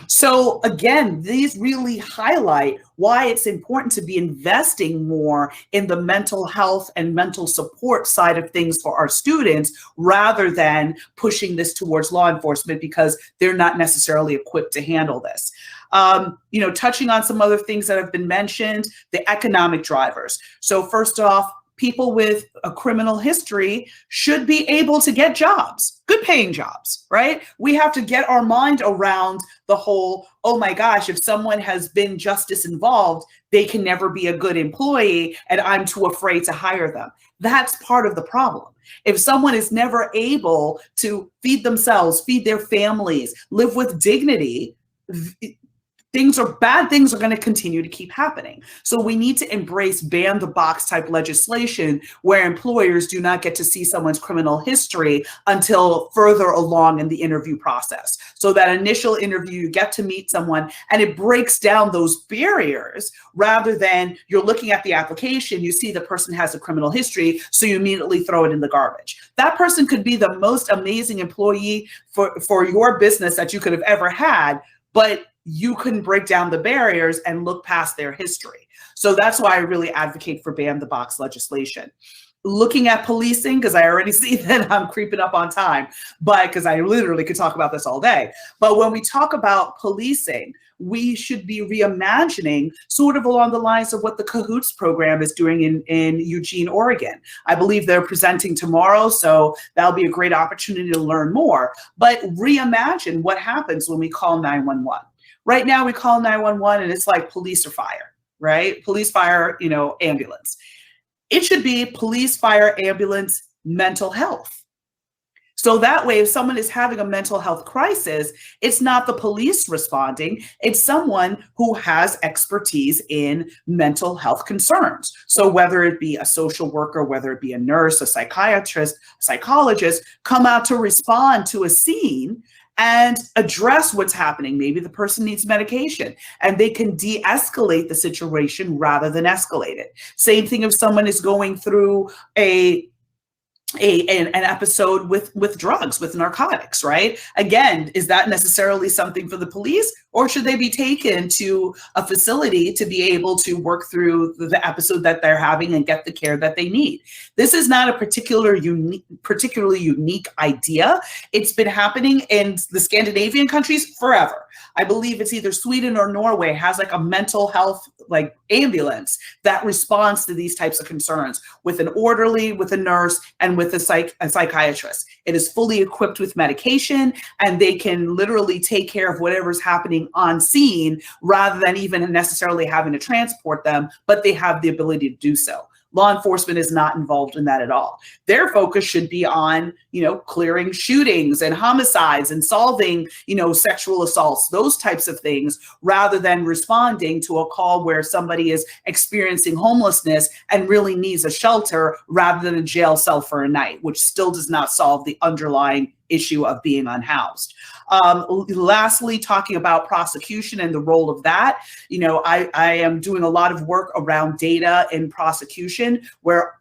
So again, these really highlight why it's important to be investing more in the mental health and mental support side of things for our students, rather than pushing this towards law enforcement, because they're not necessarily equipped to handle this. Touching on some other things that have been mentioned, the economic drivers. So first off, people with a criminal history should be able to get jobs, good paying jobs, right? We have to get our mind around the whole, oh my gosh, if someone has been justice involved, they can never be a good employee and I'm too afraid to hire them. That's part of the problem. If someone is never able to feed themselves, feed their families, live with dignity, bad things are going to continue to keep happening. So we need to embrace ban the box type legislation, where employers do not get to see someone's criminal history until further along in the interview process. So that initial interview, you get to meet someone and it breaks down those barriers, rather than you're looking at the application, you see the person has a criminal history, so you immediately throw it in the garbage. That person could be the most amazing employee for your business that you could have ever had, but you couldn't break down the barriers and look past their history. So that's why I really advocate for ban the box legislation. Looking at policing, because I already see that I'm creeping up on time, but because I literally could talk about this all day. But when we talk about policing, we should be reimagining sort of along the lines of what the Cahoots program is doing in Eugene, Oregon. I believe they're presenting tomorrow, so that'll be a great opportunity to learn more. But reimagine what happens when we call 911. Right now we call 911 and it's like police or fire, right? Police, fire, ambulance. It should be police, fire, ambulance, mental health. So that way, if someone is having a mental health crisis, it's not the police responding, it's someone who has expertise in mental health concerns. So whether it be a social worker, whether it be a nurse, a psychiatrist, psychologist, come out to respond to a scene and address what's happening. Maybe the person needs medication and they can de-escalate the situation rather than escalate it. Same thing if someone is going through an episode with drugs, with narcotics, right? Again, is that necessarily something for the police, or should they be taken to a facility to be able to work through the episode that they're having and get the care that they need? This is not a particularly unique idea. It's been happening in the Scandinavian countries forever. I believe it's either Sweden or Norway has like a mental health like ambulance that responds to these types of concerns with an orderly, with a nurse, and with a psychiatrist. It is fully equipped with medication, and they can literally take care of whatever's happening on scene rather than even necessarily having to transport them, but they have the ability to do so. Law enforcement is not involved in that at all. Their focus should be on, clearing shootings and homicides and solving, sexual assaults, those types of things, rather than responding to a call where somebody is experiencing homelessness and really needs a shelter rather than a jail cell for a night, which still does not solve the underlying issue of being unhoused. Lastly, talking about prosecution and the role of that, I am doing a lot of work around data in prosecution where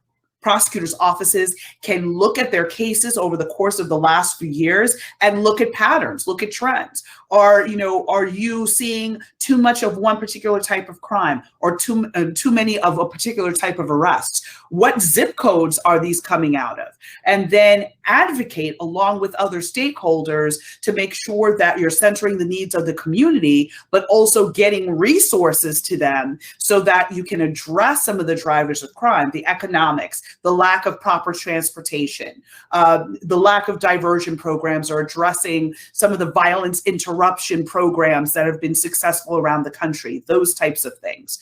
prosecutors' offices can look at their cases over the course of the last few years and look at patterns, look at trends. Are you seeing too much of one particular type of crime or too many of a particular type of arrests? What zip codes are these coming out of? And then advocate along with other stakeholders to make sure that you're centering the needs of the community, but also getting resources to them so that you can address some of the drivers of crime, the economics, the lack of proper transportation, the lack of diversion programs, or addressing some of the violence interruption programs that have been successful around the country, those types of things.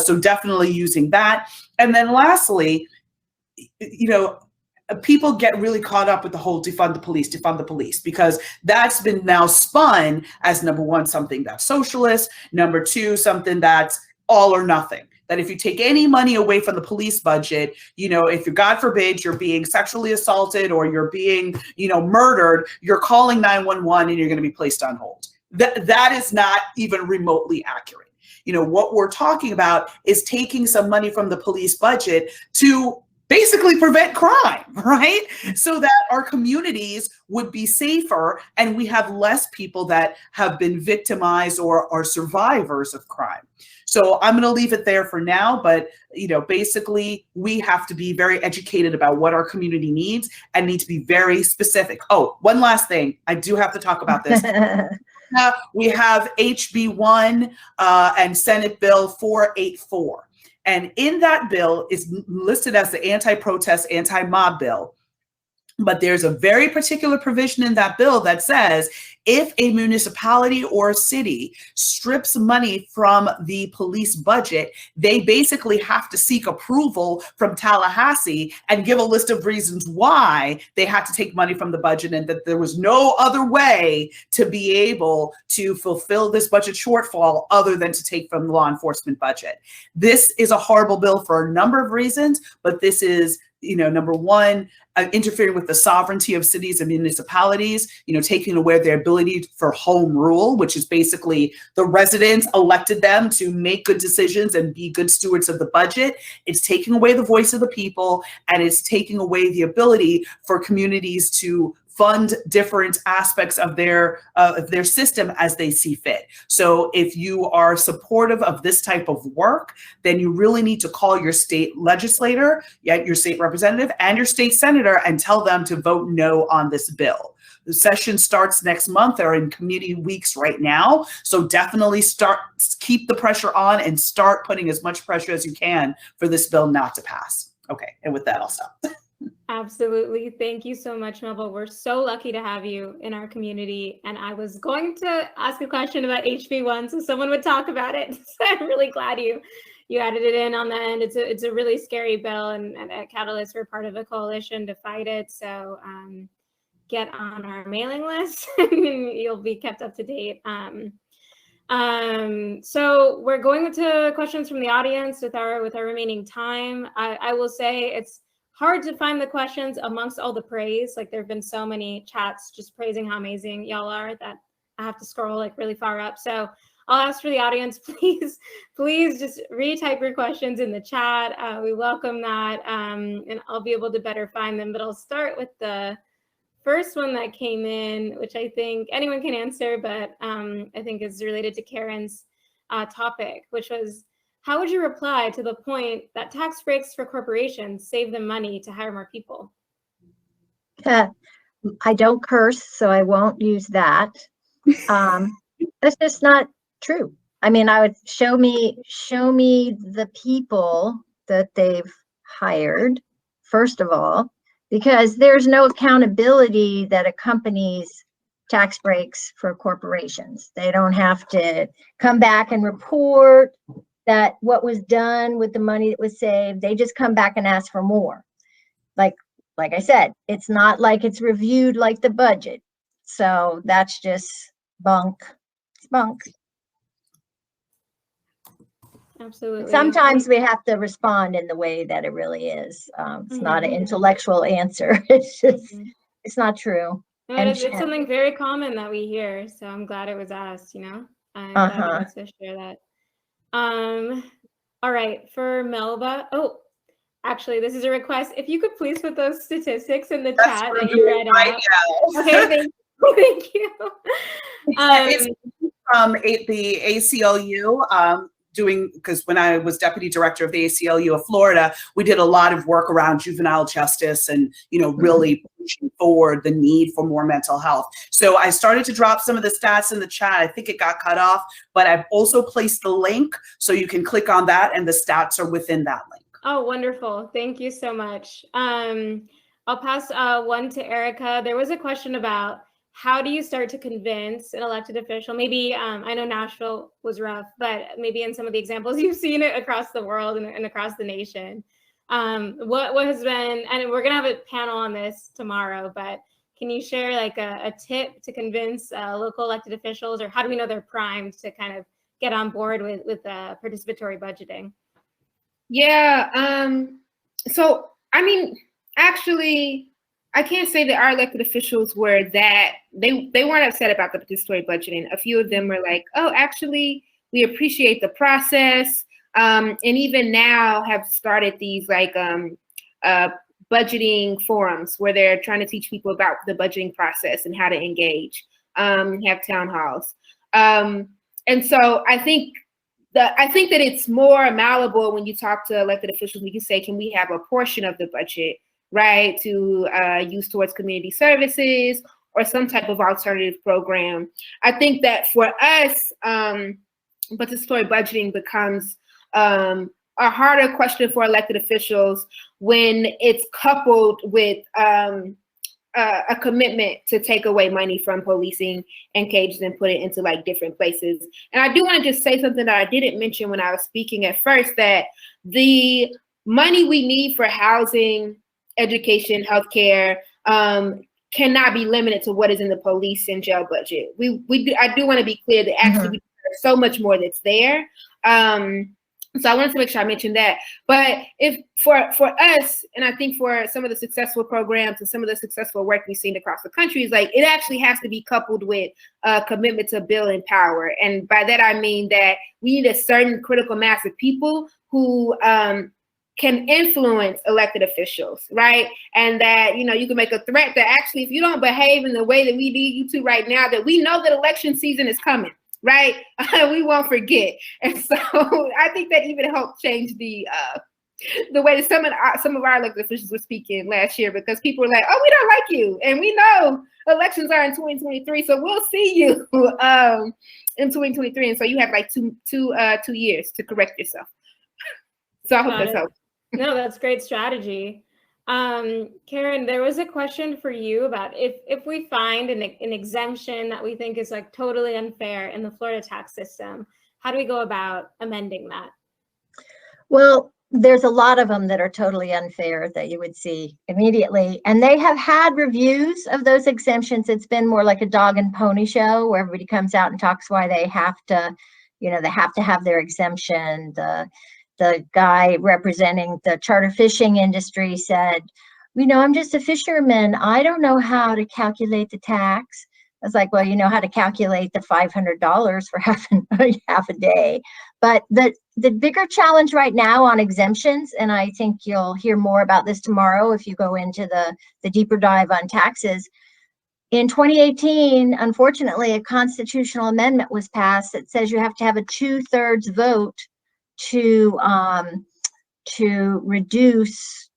So definitely using that. And then lastly, people get really caught up with the whole defund the police, because that's been now spun as, number one, something that's socialist, number two, something that's all or nothing. That if you take any money away from the police budget, if you're, God forbid, you're being sexually assaulted or you're being, murdered, you're calling 911 and you're going to be placed on hold. That is not even remotely accurate. What we're talking about is taking some money from the police budget to basically prevent crime, right? So that our communities would be safer and we have less people that have been victimized or are survivors of crime. So I'm going to leave it there for now, but basically we have to be very educated about what our community needs and need to be very specific. Oh, one last thing. I do have to talk about this. We have HB1 and Senate Bill 484. And in that bill is listed as the anti-protest, anti-mob bill. But there's a very particular provision in that bill that says if a municipality or a city strips money from the police budget, they basically have to seek approval from Tallahassee and give a list of reasons why they had to take money from the budget and that there was no other way to be able to fulfill this budget shortfall other than to take from the law enforcement budget. This is a horrible bill for a number of reasons, but this is, number one, interfering with the sovereignty of cities and municipalities, taking away their ability for home rule, which is basically the residents elected them to make good decisions and be good stewards of the budget. It's taking away the voice of the people, and it's taking away the ability for communities to fund different aspects of their system as they see fit. So if you are supportive of this type of work, then you really need to call your state legislator, your state representative, and your state senator and tell them to vote no on this bill. The session starts next month. They're in community weeks right now. So definitely keep the pressure on and start putting as much pressure as you can for this bill not to pass. Okay, and with that, I'll stop. Absolutely. Thank you so much, Melba. We're so lucky to have you in our community. And I was going to ask a question about HB1 so someone would talk about it. So I'm really glad you added it in on the end. It's a really scary bill, and at Catalyst, we're part of a coalition to fight it. So get on our mailing list, you'll be kept up to date. So we're going to questions from the audience with our remaining time. I will say it's hard to find the questions amongst all the praise. Like there have been so many chats just praising how amazing y'all are that I have to scroll like really far up. So I'll ask for the audience, please just retype your questions in the chat. We welcome that, and I'll be able to better find them. But I'll start with the first one that came in, which I think anyone can answer, but I think is related to Karen's topic, which was, how would you reply to the point that tax breaks for corporations save them money to hire more people? I don't curse, so I won't use that. That's just not true. I mean, I would show me the people that they've hired, first of all, because there's no accountability that accompanies tax breaks for corporations. They don't have to come back and report that what was done with the money that was saved. They just come back and ask for more. Like I said, it's not like it's reviewed like the budget. So that's just bunk. It's bunk. Absolutely. Sometimes we have to respond in the way that it really is. It's not an intellectual answer. It's just, it's not true. No, it's something very common that we hear. So I'm glad it was asked, you know. I'm glad to share that. All right, for Melba. Oh, actually, this is a request. If you could please put those statistics in the chat that you read out. Okay, thank you. It's from the ACLU. Because when I was deputy director of the ACLU of Florida, we did a lot of work around juvenile justice and, you know, really pushing forward the need for more mental health. So I started to drop some of the stats in the chat. I think it got cut off, but I've also placed the link so you can click on that and the stats are within that link. Oh, wonderful. Thank you so much. I'll pass one to Erica. There was a question about how do you start to convince an elected official? Maybe, I know Nashville was rough, but maybe in some of the examples you've seen it across the world and across the nation. What has been, and we're gonna have a panel on this tomorrow, but can you share like a tip to convince local elected officials, or how do we know they're primed to kind of get on board with participatory budgeting? Yeah, so I mean, actually, I can't say that our elected officials were that, they weren't upset about the participatory budgeting. A few of them were like, oh, actually, we appreciate the process. And even now have started these like budgeting forums where they're trying to teach people about the budgeting process and how to engage, have town halls. And so I think that it's more malleable when you talk to elected officials. We can say, can we have a portion of the budget, right, to use towards community services or some type of alternative program. I think that for us, participatory budgeting becomes a harder question for elected officials when it's coupled with a commitment to take away money from policing and cages and put it into like different places. And I do want to just say something that I didn't mention when I was speaking at first, that the money we need for housing, education, healthcare, cannot be limited to what is in the police and jail budget. I do want to be clear that actually there's so much more that's there. So I wanted to make sure I mentioned that. But if for us, and I think for some of the successful programs and some of the successful work we've seen across the country, is like it actually has to be coupled with a commitment to building power. And by that I mean that we need a certain critical mass of people who can influence elected officials, right? And that, you know, you can make a threat that actually, if you don't behave in the way that we need you to right now, that we know that election season is coming, right? We won't forget. And so I think that even helped change the way that some of our elected officials were speaking last year, because people were like, oh, we don't like you. And we know elections are in 2023, so we'll see you in 2023. And so you have like two years to correct yourself. So I hope that's helpful. No, that's great strategy. Karen, there was a question for you about if we find an exemption that we think is like totally unfair in the Florida tax system, how do we go about amending that? Well, there's a lot of them that are totally unfair that you would see immediately. And they have had reviews of those exemptions. It's been more like a dog and pony show where everybody comes out and talks why they have to, they have to have their exemption. The guy representing the charter fishing industry said, I'm just a fisherman. I don't know how to calculate the tax. I was like, well, you know how to calculate the $500 for half a day. But the bigger challenge right now on exemptions, and I think you'll hear more about this tomorrow if you go into the deeper dive on taxes. In 2018, unfortunately, a constitutional amendment was passed that says you have to have a 2/3 vote to reduce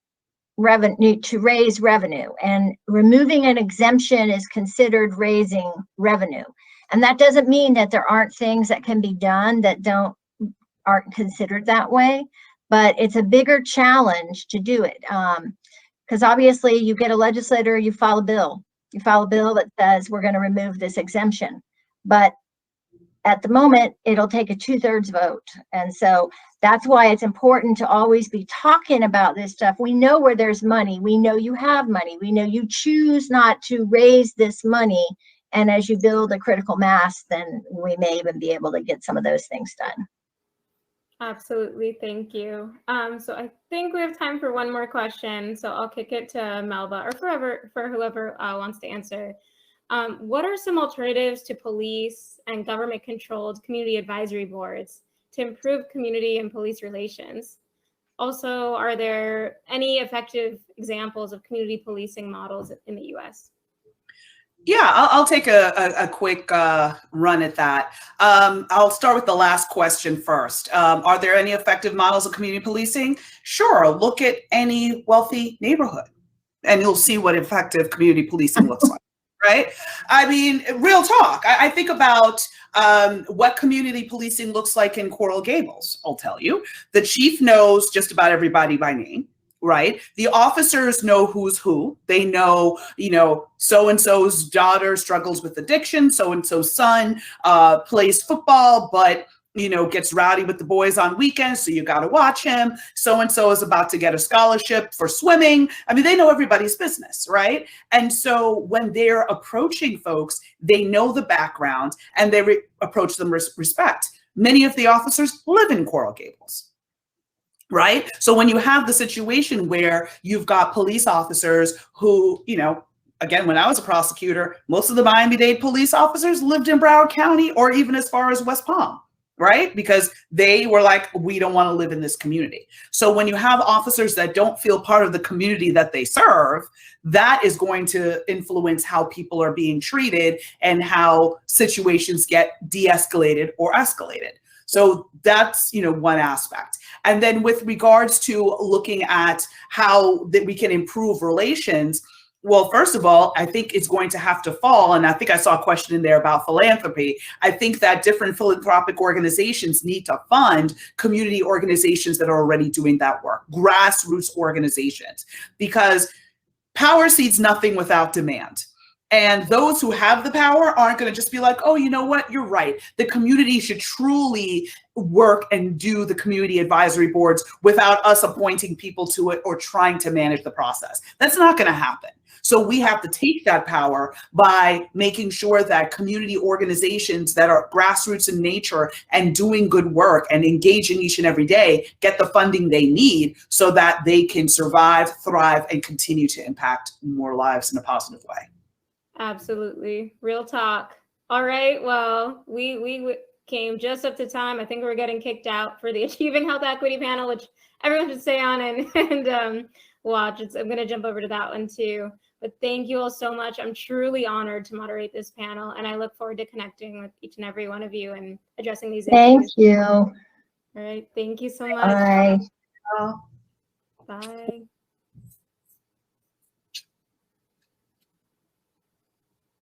revenue, to raise revenue, and removing an exemption is considered raising revenue. And that doesn't mean that there aren't things that can be done that aren't considered that way, but it's a bigger challenge to do it. Because obviously you get a legislator, you file a bill that says we're going to remove this exemption, but at the moment it'll take a 2/3 vote. And so that's why it's important to always be talking about this stuff. We know where there's money. We know you have money. We know you choose not to raise this money. And as you build a critical mass, then we may even be able to get some of those things done. Absolutely. Thank you. So I think we have time for one more question. So I'll kick it to Melba or for whoever wants to answer. What are some alternatives to police and government-controlled community advisory boards to improve community and police relations? Also, are there any effective examples of community policing models in the U.S.? Yeah, I'll take a quick run at that. I'll start with the last question first. Are there any effective models of community policing? Sure, look at any wealthy neighborhood and you'll see what effective community policing looks like, right? I mean, real talk. I think about what community policing looks like in Coral Gables, I'll tell you. The chief knows just about everybody by name. Right? The officers know who's who. They know, so-and-so's daughter struggles with addiction. So-and-so's son plays football, but, gets rowdy with the boys on weekends. So you got to watch him. So-and-so is about to get a scholarship for swimming. I mean, they know everybody's business, right? And so when they're approaching folks, they know the background and they approach them with respect. Many of the officers live in Coral Gables. Right? So when you have the situation where you've got police officers who, again, when I was a prosecutor, most of the Miami-Dade police officers lived in Broward County or even as far as West Palm, right? Because they were like, we don't want to live in this community. So when you have officers that don't feel part of the community that they serve, that is going to influence how people are being treated and how situations get de-escalated or escalated. So that's, one aspect. And then with regards to looking at how that we can improve relations, well, first of all, I think it's going to have to fall. And I think I saw a question in there about philanthropy. I think that different philanthropic organizations need to fund community organizations that are already doing that work, grassroots organizations, because power seeds nothing without demand. And those who have the power aren't going to just be like, oh, you know what? You're right. The community should truly work and do the community advisory boards without us appointing people to it or trying to manage the process. That's not going to happen. So we have to take that power by making sure that community organizations that are grassroots in nature and doing good work and engaging each and every day get the funding they need so that they can survive, thrive, and continue to impact more lives in a positive way. Absolutely. Real talk. All right. Well, we came just up to time. I think we're getting kicked out for the Achieving Health Equity panel, which everyone should stay on and watch. I'm going to jump over to that one too. But thank you all so much. I'm truly honored to moderate this panel, and I look forward to connecting with each and every one of you and addressing these issues. Thank you. All right. Thank you so much. Bye. Bye.